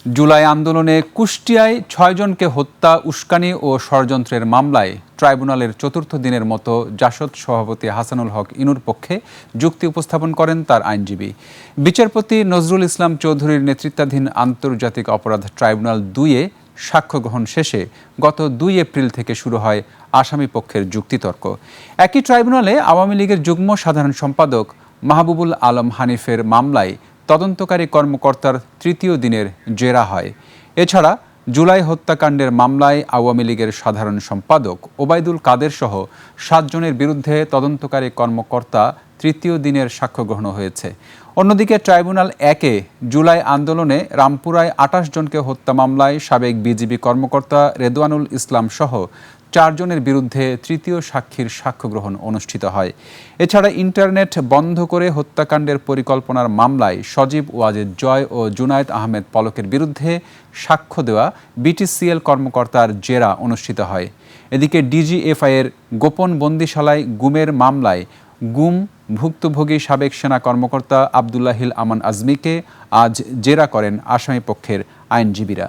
জুলাই আন্দোলনে কুষ্টিয়ায় ৬ জনকে হত্যা, উস্কানি ও ষড়যন্ত্রের মামলায় ট্রাইব্যুনালের চতুর্থ দিনের মতো জাসদ সভাপতি হাসানুল হক ইনুর পক্ষে যুক্তি উপস্থাপন করেন তার আইনজীবী। বিচারপতি নজরুল ইসলাম চৌধুরীর নেতৃত্বাধীন আন্তর্জাতিক অপরাধ ট্রাইব্যুনাল ২-এ সাক্ষ্য গ্রহণ শেষে গত ২ এপ্রিল থেকে শুরু হয় আসামি পক্ষের যুক্তিতর্ক। একই ট্রাইব্যুনালে আওয়ামী লীগের যুগ্ম সাধারণ সম্পাদক মাহবুবুল আলম হানিফের মামলায় তদন্তকারী কর্মকর্তার তৃতীয় দিনের জেরা হয়। এছাড়া জুলাই হত্যাকাণ্ডের মামলায় আওয়ামী লীগের সাধারণ সম্পাদক ওবায়দুল কাদের সহ ৭ জনের বিরুদ্ধে তদন্তকারী কর্মকর্তা তৃতীয় দিনের সাক্ষ্য গ্রহণ হয়েছে। অন্যদিকে ট্রাইব্যুনাল ১-এ জুলাই আন্দোলনে রামপুরায় ২৮ জনকে হত্যা মামলায় সাবেক বিজিবি কর্মকর্তা রেদওয়ানুল ইসলাম সহ ৪ জনের বিরুদ্ধে তৃতীয় সাক্ষীর সাক্ষ্য গ্রহণ অনুষ্ঠিত হয়। এছাড়া ইন্টারনেট বন্ধ করে হত্যাকাণ্ডের পরিকল্পনার মামলায় সজীব ওয়াজেদ জয় ও জুনায়েদ আহমেদ পলকের বিরুদ্ধে সাক্ষ্য দেওয়া বিটিসিএল কর্মকর্তার জেরা অনুষ্ঠিত হয়। এদিকে ডিজিএফআইয়ের গোপন বন্দিশালায় গুমের মামলায় গুম ভুক্তভোগী সাবেক সেনা কর্মকর্তা আবদুল্লাহিল আমান আজমিকে আজ জেরা করেন আসামিপক্ষের আইনজীবীরা।